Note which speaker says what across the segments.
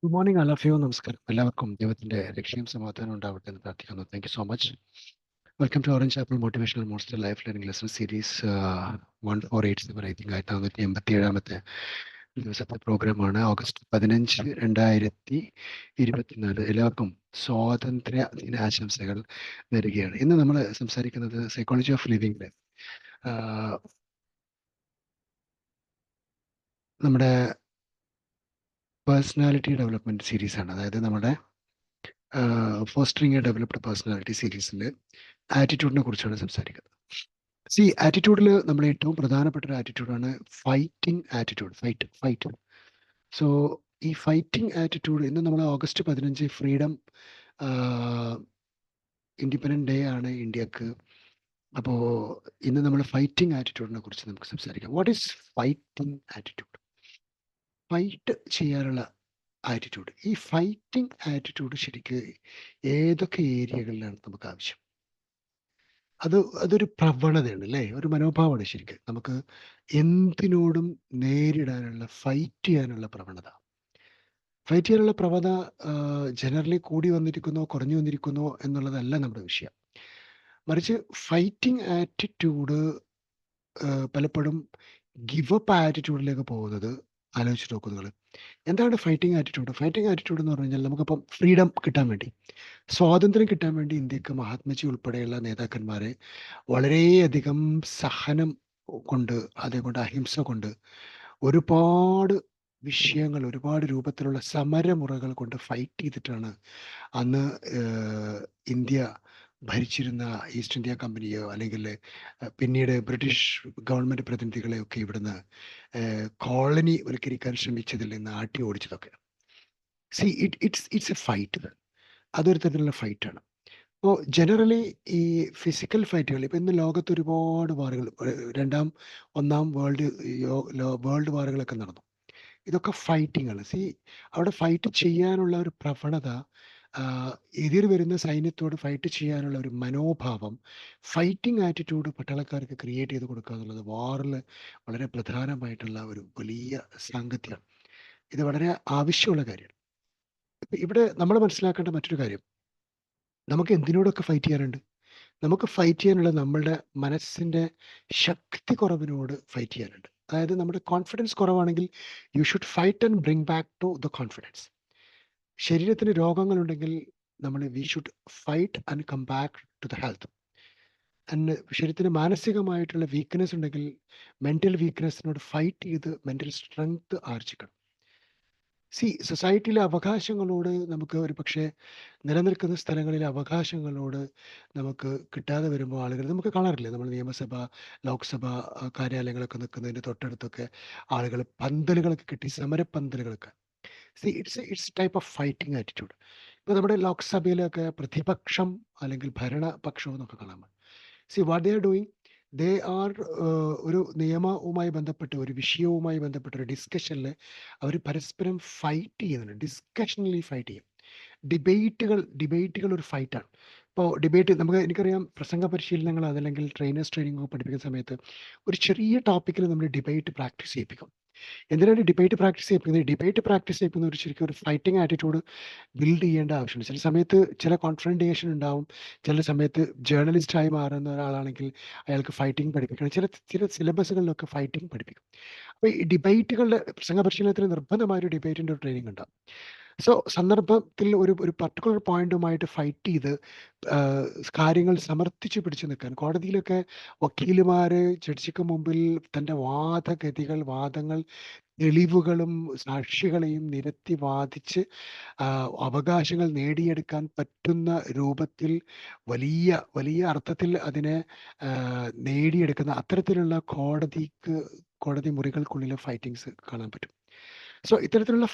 Speaker 1: Good morning all of you. നമസ്കാരം. എല്ലാവർക്കും ദൈവത്തിന്റെ രക്ഷയും സമാധാനം ഉണ്ടാവട്ടെ എന്ന് പ്രാർത്ഥിക്കുന്നു. Thank you so much. Welcome to orange apple motivational monster life learning lesson series 1487. I think 1487 ദിവസത്തെ പ്രോഗ്രാമാണ്. ഓഗസ്റ്റ് 15, 2024. എല്ലാവർക്കും സ്വാതന്ത്ര്യ ദിനാശംസകൾ നേരുകയാണ്. ഇന്ന് നമ്മൾ സംസാരിക്കുന്നത് സൈക്കോളജി ഓഫ് ലിവിംഗ്. നമ്മുടെ പേഴ്സണാലിറ്റി ഡെവലപ്മെന്റ് സീരീസ് ആണ്. അതായത് നമ്മുടെ ഫോസ്റ്ററിങ് എ ഡെവലപ്ഡ് പേഴ്സണാലിറ്റി സീരീസിൽ ആറ്റിറ്റ്യൂഡിനെ കുറിച്ചാണ് സംസാരിക്കുന്നത്. ആറ്റിറ്റ്യൂഡിൽ നമ്മൾ ഏറ്റവും പ്രധാനപ്പെട്ട ഒരു ആറ്റിറ്റ്യൂഡാണ് ഫൈറ്റിംഗ് ആറ്റിറ്റ്യൂഡ്. ഫൈറ്റ്. സോ ഈ ഫൈറ്റിംഗ് ആറ്റിറ്റ്യൂഡ്, ഇന്ന് നമ്മൾ ഓഗസ്റ്റ് 15 ഫ്രീഡം ഇൻഡിപെൻഡൻറ്റ് ഡേ ആണ് ഇന്ത്യക്ക്. അപ്പോൾ ഇന്ന് നമ്മൾ ഫൈറ്റിംഗ് ആറ്റിറ്റ്യൂഡിനെ കുറിച്ച് നമുക്ക് സംസാരിക്കാം. What is fighting attitude? Fight ചെയ്യാനുള്ള ആറ്റിറ്റ്യൂഡ്. ഈ ഫൈറ്റിംഗ് ആറ്റിറ്റ്യൂഡ് ശരിക്ക് ഏതൊക്കെ ഏരിയകളിലാണ് നമുക്ക് ആവശ്യം? അതൊരു പ്രവണതയാണ് അല്ലേ, ഒരു മനോഭാവമാണ് ശരിക്ക്. നമുക്ക് എന്തിനോടും നേരിടാനുള്ള, ഫൈറ്റ് ചെയ്യാനുള്ള പ്രവണത ജനറലി കൂടി വന്നിരിക്കുന്നോ കുറഞ്ഞു വന്നിരിക്കുന്നോ എന്നുള്ളതല്ല നമ്മുടെ വിഷയം. മറിച്ച് ഫൈറ്റിംഗ് ആറ്റിറ്റ്യൂഡ് പലപ്പോഴും ഗിവ് അപ്പ് ആറ്റിറ്റ്യൂഡിലേക്ക് പോകുന്നത് ആലോചിച്ച് നോക്കൂ നിങ്ങൾ. എന്താണ് ഫൈറ്റിംഗ് ആറ്റിറ്റ്യൂഡ്? ഫൈറ്റിംഗ് ആറ്റിറ്റ്യൂഡ് എന്ന് പറഞ്ഞു കഴിഞ്ഞാൽ, നമുക്കിപ്പം ഫ്രീഡം കിട്ടാൻ വേണ്ടി, സ്വാതന്ത്ര്യം കിട്ടാൻ വേണ്ടി ഇന്ത്യക്ക് മഹാത്മജി ഉൾപ്പെടെയുള്ള നേതാക്കന്മാരെ വളരെയധികം സഹനം കൊണ്ട്, അതേകൊണ്ട് അഹിംസ കൊണ്ട്, ഒരുപാട് വിഷയങ്ങൾ, ഒരുപാട് രൂപത്തിലുള്ള സമരമുറകൾ കൊണ്ട് ഫൈറ്റ് ചെയ്തിട്ടാണ് അന്ന് ഇന്ത്യ ഭരിച്ചിരുന്ന ഈസ്റ്റ് ഇന്ത്യ കമ്പനിയോ അല്ലെങ്കിൽ പിന്നീട് ബ്രിട്ടീഷ് ഗവൺമെന്റ് പ്രതിനിധികളെയൊക്കെ ഇവിടുന്ന് കോളനി വൽക്കരിക്കാൻ ശ്രമിച്ചതിൽ നിന്ന് ആട്ടി ഓടിച്ചതൊക്കെ. It's A fight. അതൊരു തരത്തിലുള്ള ഫൈറ്റാണ്. അപ്പോൾ ജനറലി ഈ ഫിസിക്കൽ ഫൈറ്റുകൾ, ഇപ്പം ഇന്ന് ലോകത്ത് ഒരുപാട് വാറുകൾ, ഒന്നാം വേൾഡ് വാറുകളൊക്കെ നടന്നു. ഇതൊക്കെ ഫൈറ്റിങ്ങാണ്. അവിടെ ഫൈറ്റ് ചെയ്യാനുള്ള ഒരു പ്രവണത, എതിർ വരുന്ന സൈന്യത്തോട് ഫൈറ്റ് ചെയ്യാനുള്ള ഒരു മനോഭാവം, ഫൈറ്റിംഗ് ആറ്റിറ്റ്യൂഡ് പട്ടാളക്കാർക്ക് ക്രിയേറ്റ് ചെയ്ത് കൊടുക്കുക എന്നുള്ളത് വാറിൽ വളരെ പ്രധാനമായിട്ടുള്ള ഒരു വലിയ സാങ്കത്യമാണ്. ഇത് വളരെ ആവശ്യമുള്ള കാര്യമാണ്. ഇവിടെ നമ്മൾ മനസ്സിലാക്കേണ്ട മറ്റൊരു കാര്യം, നമുക്ക് എന്തിനോടൊക്കെ ഫൈറ്റ് ചെയ്യാനുണ്ട്? നമുക്ക് ഫൈറ്റ് ചെയ്യാനുള്ള നമ്മളുടെ മനസ്സിൻ്റെ ശക്തി കുറവിനോട് ഫൈറ്റ് ചെയ്യാനുണ്ട്. അതായത് നമ്മുടെ കോൺഫിഡൻസ് കുറവാണെങ്കിൽ you should fight and bring back to the confidence. ശരീരത്തിന് രോഗങ്ങളുണ്ടെങ്കിൽ we should fight and come back to the health. And ശരീരത്തിന് മാനസികമായിട്ടുള്ള വീക്ക്നെസ് ഉണ്ടെങ്കിൽ മെൻ്റൽ വീക്ക്നെസ്സിനോട് ഫൈറ്റ് ചെയ്ത് മെൻ്റൽ സ്ട്രെങ്ത് ആർജിക്കണം. സൊസൈറ്റിയിലെ അവകാശങ്ങളോട് നമുക്ക് ഒരു പക്ഷേ നിലനിൽക്കുന്ന സ്ഥലങ്ങളിലെ അവകാശങ്ങളോട് നമുക്ക് കിട്ടാതെ വരുമ്പോൾ ആളുകൾ നമുക്ക് കാണാറില്ലേ? നമ്മൾ നിയമസഭ, ലോക്സഭ കാര്യാലയങ്ങളൊക്കെ നിൽക്കുന്നതിൻ്റെ തൊട്ടടുത്തൊക്കെ ആളുകൾ പന്തലുകളൊക്കെ കിട്ടി, സമരപ്പന്തലുകളൊക്കെ. It's type of fighting attitude. ഇപ്പോൾ നമ്മുടെ ലോക്സഭയിലൊക്കെ പ്രതിപക്ഷം അല്ലെങ്കിൽ ഭരണപക്ഷം എന്നൊക്കെ കാണാൻ പറ്റും. What they are doing, they are ഒരു നിയമവുമായി ബന്ധപ്പെട്ട്, ഒരു വിഷയവുമായി ബന്ധപ്പെട്ട ഒരു ഡിസ്കഷനിൽ അവർ പരസ്പരം ഫൈറ്റ് ചെയ്യുന്നുണ്ട്. ഡിസ്കഷനിൽ ഫൈറ്റ് ചെയ്യും. ഡിബേറ്റുകൾ ഒരു ഫൈറ്റാണ്. ഇപ്പോൾ എനിക്കറിയാം, പ്രസംഗ പരിശീലനങ്ങൾ അതല്ലെങ്കിൽ ട്രെയിനേഴ്സ് ട്രെയിനിങ് ഒക്കെ പഠിപ്പിക്കുന്ന സമയത്ത് ഒരു ചെറിയ ടോപ്പിക്കിൽ നമ്മൾ ഡിബേറ്റ് പ്രാക്ടീസ് ചെയ്യിപ്പിക്കും. എന്തിനാണ് ഡിബേറ്റ് പ്രാക്ടീസ് ചെയ്യിപ്പിക്കുന്നത്? ഡിബേറ്റ് പ്രാക്ടീസ് ചെയ്യിപ്പിക്കുന്ന ശരിക്കും ഒരു ഫൈറ്റിംഗ് ആറ്റിറ്റ്യൂഡ് ബിൽഡ് ചെയ്യേണ്ട ആവശ്യമുണ്ട്. ചില സമയത്ത് ചില കോൺഫ്രണ്ടേഷൻ ഉണ്ടാവും. ചില സമയത്ത് ജേർണലിസ്റ്റായി മാറുന്ന ഒരാളാണെങ്കിൽ അയാൾക്ക് ഫൈറ്റിംഗ് പഠിപ്പിക്കണം. ചില സിലബസുകളിലൊക്കെ ഫൈറ്റിംഗ് പഠിപ്പിക്കും. അപ്പോൾ ഈ ഡിബേറ്റുകളുടെ പ്രസംഗ പരിശീലനത്തിന് നിർബന്ധമായ ഒരു ഡിബേറ്റിൻ്റെ ഒരു ട്രെയിനിങ് ഉണ്ടാവും. സന്ദർഭത്തിൽ ഒരു ഒരു പർട്ടിക്കുലർ പോയിന്റുമായിട്ട് ഫൈറ്റ് ചെയ്ത് കാര്യങ്ങൾ സമർത്ഥിച്ച് പിടിച്ചു നിൽക്കാൻ, കോടതിയിലൊക്കെ വക്കീലുമാർ ജഡ്ജിക്ക് മുമ്പിൽ തൻ്റെ വാദങ്ങൾ, തെളിവുകളും സാക്ഷികളെയും നിരത്തി വാദിച്ച് അവകാശങ്ങൾ നേടിയെടുക്കാൻ പറ്റുന്ന രൂപത്തിൽ വലിയ വലിയ അർത്ഥത്തിൽ അതിനെ നേടിയെടുക്കുന്ന അത്തരത്തിലുള്ള കോടതി മുറികൾക്കുള്ളിലെ ഫൈറ്റിങ്സ് കാണാൻ പറ്റും. ഇത്തരത്തിലുള്ള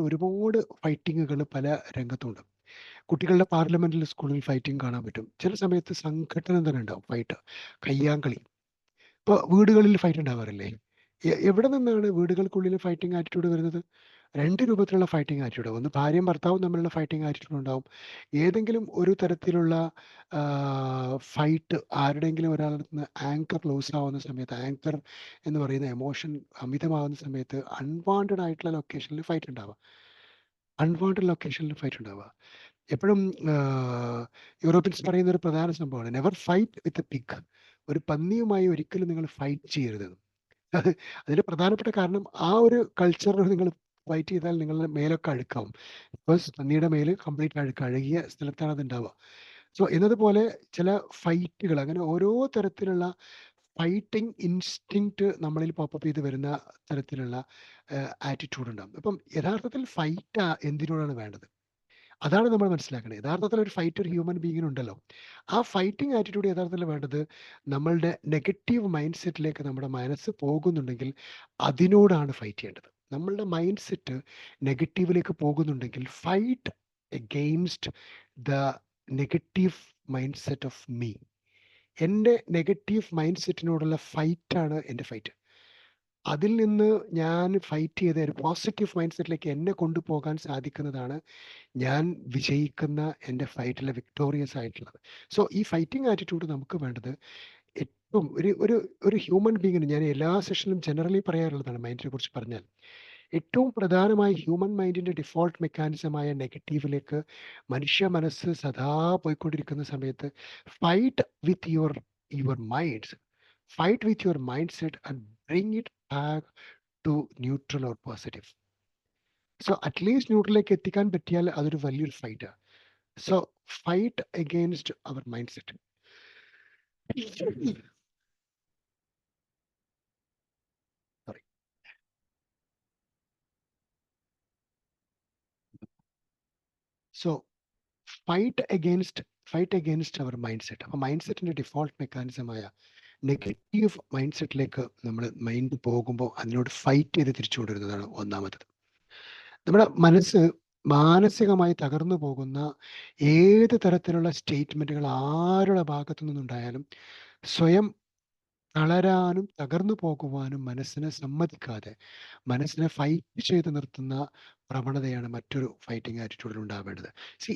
Speaker 1: ഒരുപാട് ഫൈറ്റിങ്ങുകൾ പല രംഗത്തുണ്ട്. കുട്ടികളുടെ പാർലമെന്റിൽ, സ്കൂളിൽ ഫൈറ്റിംഗ് കാണാൻ പറ്റും. ചില സമയത്ത് സംഘടന തന്നെ ഉണ്ടാവും, ഫൈറ്റ്, കയ്യാങ്കളി. ഇപ്പോൾ വീടുകളിൽ ഫൈറ്റ് ഉണ്ടാവാറില്ലേ? എവിടെ നിന്നാണ് വീടുകൾക്കുള്ളിൽ ഫൈറ്റിംഗ് ആറ്റിറ്റ്യൂഡ് വരുന്നത്? രണ്ട് രൂപത്തിലുള്ള ഫൈറ്റിംഗ് ആറ്റിറ്റ്യൂഡ്. ഒന്ന് ഭാര്യയും ഭർത്താവും തമ്മിലുള്ള ഫൈറ്റിംഗ് ആറ്റിറ്റ്യൂഡ് ഉണ്ടാവും. ഏതെങ്കിലും ഒരു തരത്തിലുള്ള ഫൈറ്റ്, ആരുടെയെങ്കിലും ഒരാളുടെ നിന്ന് ആങ്കർ ലോസ് ആവുന്ന സമയത്ത്, ആങ്കർ എന്ന് പറയുന്ന എമോഷൻ അമിതമാകുന്ന സമയത്ത് അൺവാണ്ടഡ് ആയിട്ടുള്ള ലൊക്കേഷനിൽ ഫൈറ്റ് ഉണ്ടാവാം. അൺവാണ്ടഡ് ലൊക്കേഷനിൽ ഫൈറ്റ് ഉണ്ടാവുക. എപ്പോഴും യൂറോപ്യൻസ് പറയുന്ന ഒരു പ്രധാന സംഭവമാണ് never fight with a pig. ഒരു പന്നിയുമായി ഒരിക്കലും നിങ്ങൾ ഫൈറ്റ് ചെയ്യരുത്. അത് അതിന്റെ പ്രധാനപ്പെട്ട കാരണം ആ ഒരു കൾച്ചറിൽ നിങ്ങൾ ഫൈറ്റ് ചെയ്താൽ നിങ്ങളുടെ മേലൊക്കെ അഴുക്കാവും. ബിക്കോസ് പന്നിയുടെ മേല് കംപ്ലീറ്റ് അഴുകിയ സ്ഥലത്താണ് അത് ഉണ്ടാവുക. സോ എന്നതുപോലെ ചില ഫൈറ്റുകൾ അങ്ങനെ ഓരോ തരത്തിലുള്ള ഫൈറ്റിംഗ് ഇൻസ്റ്റിങ്ക്റ്റ് നമ്മളിൽ പോപ്പപ്പ് ചെയ്ത് വരുന്ന തരത്തിലുള്ള ആറ്റിറ്റ്യൂഡ് ഉണ്ടാകും. അപ്പം യഥാർത്ഥത്തിൽ ഫൈറ്റ് എന്തിനോടാണ് വേണ്ടത്? അതാണ് നമ്മൾ മനസ്സിലാക്കേണ്ടത്. യഥാർത്ഥത്തിൽ ഒരു ഫൈറ്റ് ഒരു ഹ്യൂമൻ ബീങ്ങിനുണ്ടല്ലോ. ആ ഫൈറ്റിംഗ് ആറ്റിറ്റ്യൂഡ് യഥാർത്ഥത്തിൽ വേണ്ടത് നമ്മളുടെ നെഗറ്റീവ് മൈൻഡ് സെറ്റിലേക്ക് നമ്മുടെ മനസ്സ് പോകുന്നുണ്ടെങ്കിൽ അതിനോടാണ് ഫൈറ്റ് ചെയ്യേണ്ടത്. നമ്മളുടെ മൈൻഡ് സെറ്റ് നെഗറ്റീവിലേക്ക് പോകുന്നുണ്ടെങ്കിൽ fight against the negative mind set of me. എൻ്റെ നെഗറ്റീവ് മൈൻഡ് സെറ്റിനോടുള്ള ഫൈറ്റാണ് എൻ്റെ ഫൈറ്റ്. അതിൽ നിന്ന് ഞാൻ ഫൈറ്റ് ചെയ്ത ഒരു പോസിറ്റീവ് മൈൻഡ് സെറ്റിലേക്ക് എന്നെ കൊണ്ടുപോകാൻ സാധിക്കുന്നതാണ് ഞാൻ വിജയിക്കുന്ന എൻ്റെ ഫൈറ്റിലെ വിക്ടോറിയസ് ആയിട്ടുള്ളത്. സോ ഈ ഫൈറ്റിംഗ് ആറ്റിറ്റ്യൂഡ് നമുക്ക് വേണ്ടത് ഏറ്റവും ഒരു ഒരു ഒരു ഹ്യൂമൻ ബീങ്ങിന് ഞാൻ എല്ലാ സെഷനിലും ജനറലി പറയാറുള്ളതാണ് മൈൻഡിനെ കുറിച്ച് പറഞ്ഞാൽ. ഏറ്റവും പ്രധാനമായി ഹ്യൂമൻ മൈൻഡിന്റെ ഡിഫോൾട്ട് മെക്കാനിസമായ നെഗറ്റീവിലേക്ക് മനുഷ്യ മനസ്സ് സദാ പോയിക്കൊണ്ടിരിക്കുന്ന സമയത്ത് fight with your minds, fight with your mind set and bring it back to neutral or positive. So at least ന്യൂട്രലിലേക്ക് എത്തിക്കാൻ പറ്റിയാൽ അതൊരു വലിയൊരു ഫൈറ്റാണ്. So fight against our mind set. Sorry. So fight against our mind set. അപ്പോൾ mind സെറ്റിന്റെ default മെക്കാനിസമായ negative mind സെറ്റിലേക്ക് നമ്മൾ മൈൻഡ് പോകുമ്പോൾ അതിനോട് ഫൈറ്റ് ചെയ്ത് തിരിച്ചു കൊണ്ടുവരുന്നതാണ് ഒന്നാമത്തത്. നമ്മുടെ മനസ്സ് മാനസികമായി തകർന്നു പോകുന്ന ഏത് തരത്തിലുള്ള സ്റ്റേറ്റ്മെന്റുകൾ ആരുടെ ഭാഗത്തു നിന്നുണ്ടായാലും സ്വയം തളരാനും തകർന്നു പോകുവാനും മനസ്സിനെ സമ്മതിക്കാതെ മനസ്സിനെ ഫൈറ്റ് ചെയ്ത് നിർത്തുന്ന പ്രവണതയാണ് മറ്റൊരു ഫൈറ്റിംഗ് ആറ്റിറ്റ്യൂഡിൽ ഉണ്ടാവേണ്ടത്.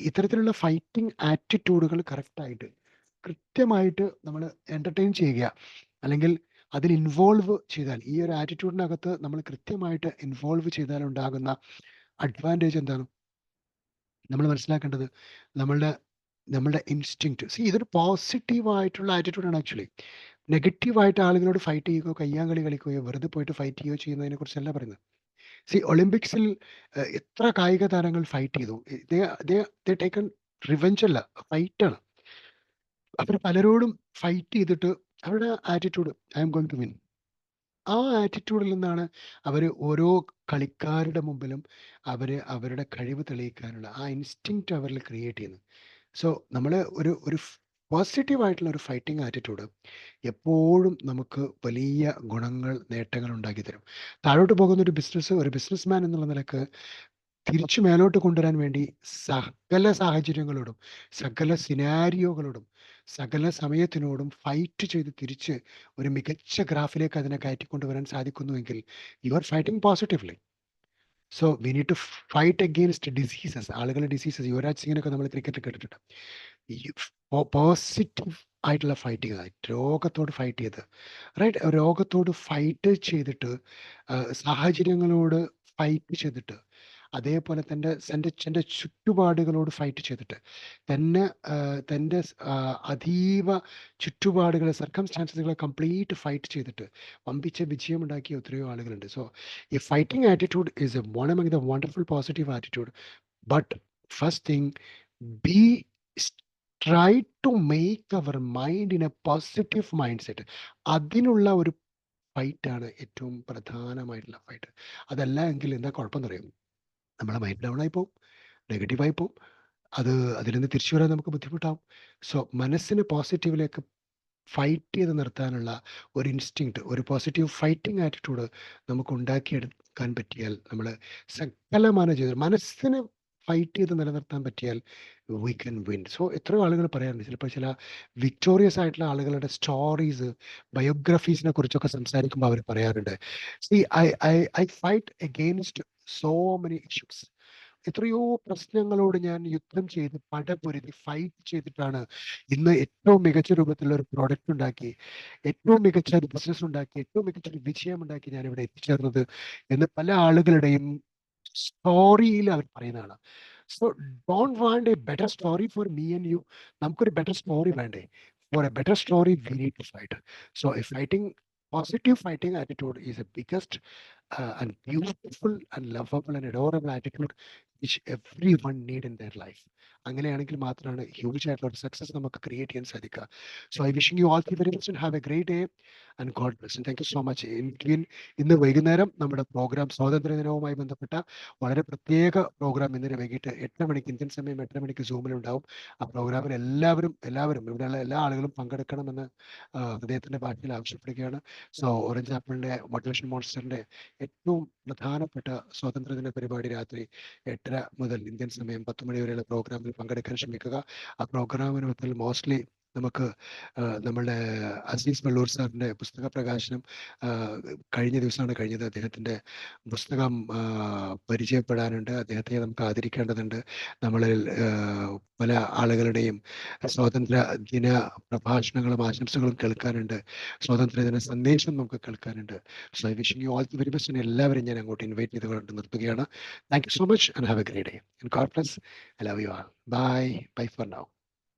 Speaker 1: ഇത്തരത്തിലുള്ള ഫൈറ്റിംഗ് ആറ്റിറ്റ്യൂഡുകൾ കറക്റ്റായിട്ട് കൃത്യമായിട്ട് നമ്മൾ എന്റർടൈൻ ചെയ്യുക, അല്ലെങ്കിൽ അതിൽ ഇൻവോൾവ് ചെയ്താൽ, ഈ ഒരു ആറ്റിറ്റ്യൂഡിനകത്ത് നമ്മൾ കൃത്യമായിട്ട് ഇൻവോൾവ് ചെയ്താൽ ഉണ്ടാകുന്ന അഡ്വാൻറ്റേജ് എന്താണ് നമ്മൾ മനസ്സിലാക്കേണ്ടത്? നമ്മളുടെ നമ്മളുടെ ഇൻസ്റ്റിങ്ക്റ്റ്. ഇതൊരു പോസിറ്റീവ് ആയിട്ടുള്ള ആറ്റിറ്റ്യൂഡാണ് ആക്ച്വലി. നെഗറ്റീവായിട്ട് ആളുകളോട് ഫൈറ്റ് ചെയ്യുകയോ കയ്യാങ്കളി കളിക്കുകയോ വെറുതെ പോയിട്ട് ഫൈറ്റ് ചെയ്യുകയോ ചെയ്യുന്നതിനെ കുറിച്ചല്ല പറയുന്നത്. ഒളിമ്പിക്സിൽ എത്ര കായിക താരങ്ങൾ ഫൈറ്റ് ചെയ്തു. ടേക്കൺ റിവെഞ്ച് അല്ല, ഫൈറ്റാണ്. അവർ പലരോടും ഫൈറ്റ് ചെയ്തിട്ട് അവരുടെ attitude I'm going to win, ആ ആറ്റിറ്റ്യൂഡിൽ നിന്നാണ് അവർ ഓരോ കളിക്കാരുടെ മുമ്പിലും അവരുടെ കഴിവ് തെളിയിക്കാനുള്ള ആ ഇൻസ്റ്റിങ്ക്റ്റ് അവരിൽ ക്രിയേറ്റ് ചെയ്യുന്നത്. സോ നമ്മൾ ഒരു ഒരു പോസിറ്റീവ് ആയിട്ടുള്ള ഒരു ഫൈറ്റിംഗ് ആറ്റിറ്റ്യൂഡ് എപ്പോഴും നമുക്ക് വലിയ ഗുണങ്ങൾ, നേട്ടങ്ങൾ ഉണ്ടാക്കി തരും. താഴോട്ട് പോകുന്ന ഒരു ബിസിനസ്മാൻ എന്നുള്ള നിലക്ക് തിരിച്ചു മേലോട്ട് കൊണ്ടുവരാൻ വേണ്ടി സകല സാഹചര്യങ്ങളോടും സകല സിനാരിയോകളോടും സകല സമയത്തിനോടും ഫൈറ്റ് ചെയ്ത് തിരിച്ച് ഒരു മികച്ച ഗ്രാഫിലേക്ക് അതിനെ കയറ്റിക്കൊണ്ടുവരാൻ സാധിക്കുന്നുവെങ്കിൽ you are fighting positively. So we need to fight against diseases. ആളുകളുടെ ഡിസീസസ്, യുവരാജ് സിംഗിനൊക്കെ നമ്മൾ ക്രിക്കറ്റിൽ കേട്ടിട്ടുണ്ട്. പോസിറ്റീവ് ആയിട്ടുള്ള ഫൈറ്റിംഗ്, രോഗത്തോട് ഫൈറ്റ് ചെയ്ത്, റൈറ്റ്, രോഗത്തോട് ഫൈറ്റ് ചെയ്തിട്ട് സാഹചര്യങ്ങളോട് ഫൈറ്റ് ചെയ്തിട്ട്, അതേപോലെ തൻ്റെ ചുറ്റുപാടുകളോട് ഫൈറ്റ് ചെയ്തിട്ട് തൻ്റെ അതീവ ചുറ്റുപാടുകളെ, സർക്കംസ്റ്റാൻസസുകളെ കംപ്ലീറ്റ് ഫൈറ്റ് ചെയ്തിട്ട് വമ്പിച്ച വിജയമുണ്ടാക്കിയ എത്രയോ ആളുകളുണ്ട്. സോ ഈ fighting attitude is a one among the wonderful positive attitude. But first thing, be try to make our mind in a positive mindset. അതിനുള്ള ഒരു ഫൈറ്റാണ് ഏറ്റവും പ്രധാനമായിട്ടുള്ള ഫൈറ്റ്. അതല്ല എങ്കിൽ എന്താ കുഴപ്പം എന്നറിയും? നമ്മളെ മൈൻഡ് ഡൗൺ ആയി പോകും, നെഗറ്റീവായി പോകും. അതിൽ നിന്ന് തിരിച്ചു വരാൻ നമുക്ക് ബുദ്ധിമുട്ടാവും. സോ മനസ്സിനെ പോസിറ്റീവിലേക്ക് ഫൈറ്റ് ചെയ്ത് നിർത്താനുള്ള ഒരു ഇൻസ്റ്റിങ്ക്റ്റ്, ഒരു പോസിറ്റീവ് ഫൈറ്റിംഗ് ആറ്റിറ്റ്യൂഡ് നമുക്ക് ഉണ്ടാക്കിയെടുക്കാൻ പറ്റിയാൽ, നമ്മൾ സകലമാന ജീവിതം മനസ്സിനെ ഫൈറ്റ് ചെയ്ത് നിലനിർത്താൻ പറ്റിയാൽ വി ക്യാൻ വിൻ. സോ എത്രയോ ആളുകൾ പറയാറുണ്ട്, ചിലപ്പോൾ ചില വിക്ടോറിയസ് ആയിട്ടുള്ള ആളുകളുടെ സ്റ്റോറീസ്, ബയോഗ്രഫീസിനെ കുറിച്ചൊക്കെ സംസാരിക്കുമ്പോൾ അവർ പറയാറുണ്ട്, C I I I fight against so many issues. എത്രയോ പ്രശ്നങ്ങളോട് ഞാൻ യുദ്ധം ചെയ്ത് പടപൊരുതി ഫൈറ്റ് ചെയ്തിട്ടാണ് ഇന്ന് ഏറ്റവും മികച്ച രൂപത്തിലുള്ള ഒരു പ്രോഡക്റ്റ് ഉണ്ടാക്കി, ഏറ്റവും മികച്ച ഒരു ബിസിനസ് ഉണ്ടാക്കി, ഏറ്റവും മികച്ച ഒരു വിജയം ഉണ്ടാക്കി ഞാൻ ഇവിടെ എത്തിച്ചേർന്നത് എന്ന് പല ആളുകളുടെയും സ്റ്റോറിയിൽ അവർ പറയുന്നതാണ്. So don't want a better story for me and you. നമുക്കൊരു ബെറ്റർ സ്റ്റോറി വേണ്ടേ? For a better story we need to fight. So a fighting positive fighting attitude is a biggest and beautiful and lovable and adorable attitude which everyone need in their life. അങ്ങനെയാണെങ്കിൽ മാത്രമാണ് huge ആയിട്ടുള്ള ഒരു success നമുക്ക് create ചെയ്യാൻ സാധിക്കുക. So I wishing you all the very best and have a great day and God bless. And thank you so much. ഇന്ന് വൈകുന്നേരം നമ്മുടെ പ്രോഗ്രാം സ്വാതന്ത്ര്യ ദിനവുമായി ബന്ധപ്പെട്ട വളരെ പ്രത്യേക പ്രോഗ്രാം ഇന്നലെ വൈകിട്ട് 8 മണിക്ക് ഇന്ത്യൻ സമയം 8 മണിക്ക് സൂമിലുണ്ടാവും. ആ പ്രോഗ്രാമിൽ എല്ലാവരും ഇവിടെയുള്ള എല്ലാ ആളുകളും പങ്കെടുക്കണമെന്ന് ഹൃദയത്തിന്റെ ഭാഷയിൽ ആവശ്യപ്പെടുകയാണ്. സോ ഓറഞ്ച് ആപ്പിളിന്റെ മോട്ടിവേഷൻ മോൺസ്റ്ററിന്റെ ഏറ്റവും പ്രധാനപ്പെട്ട സ്വാതന്ത്ര്യദിന പരിപാടി രാത്രി 8:30 മുതൽ ഇന്ത്യൻ സമയം 10 മണി വരെയുള്ള പ്രോഗ്രാമിൽ പങ്കെടുക്കാൻ ശ്രമിക്കുക. ആ പ്രോഗ്രാമിനകത്തിൽ മോസ്റ്റ്ലി നമുക്ക് നമ്മളുടെ അസീസ് വള്ളൂർ സാറിൻ്റെ പുസ്തക പ്രകാശനം കഴിഞ്ഞ ദിവസമാണ് കഴിഞ്ഞത്. അദ്ദേഹത്തിൻ്റെ പുസ്തകം പരിചയപ്പെടാനുണ്ട്. അദ്ദേഹത്തെ നമുക്ക് ആദരിക്കേണ്ടതുണ്ട്. നമ്മളിൽ പല ആളുകളുടെയും സ്വാതന്ത്ര്യ ദിന പ്രഭാഷണങ്ങളും ആശംസകളും കേൾക്കാനുണ്ട്. സ്വാതന്ത്ര്യദിന സന്ദേശം നമുക്ക് കേൾക്കാനുണ്ട്. So I wishing you all the very best. എല്ലാവരും ഞാൻ അങ്ങോട്ട് ഇൻവൈറ്റ് ചെയ്തുകൊണ്ട് നിർത്തുകയാണ്. Thank you so much and have a great day. And God bless. I love you all. Bye. Bye for now.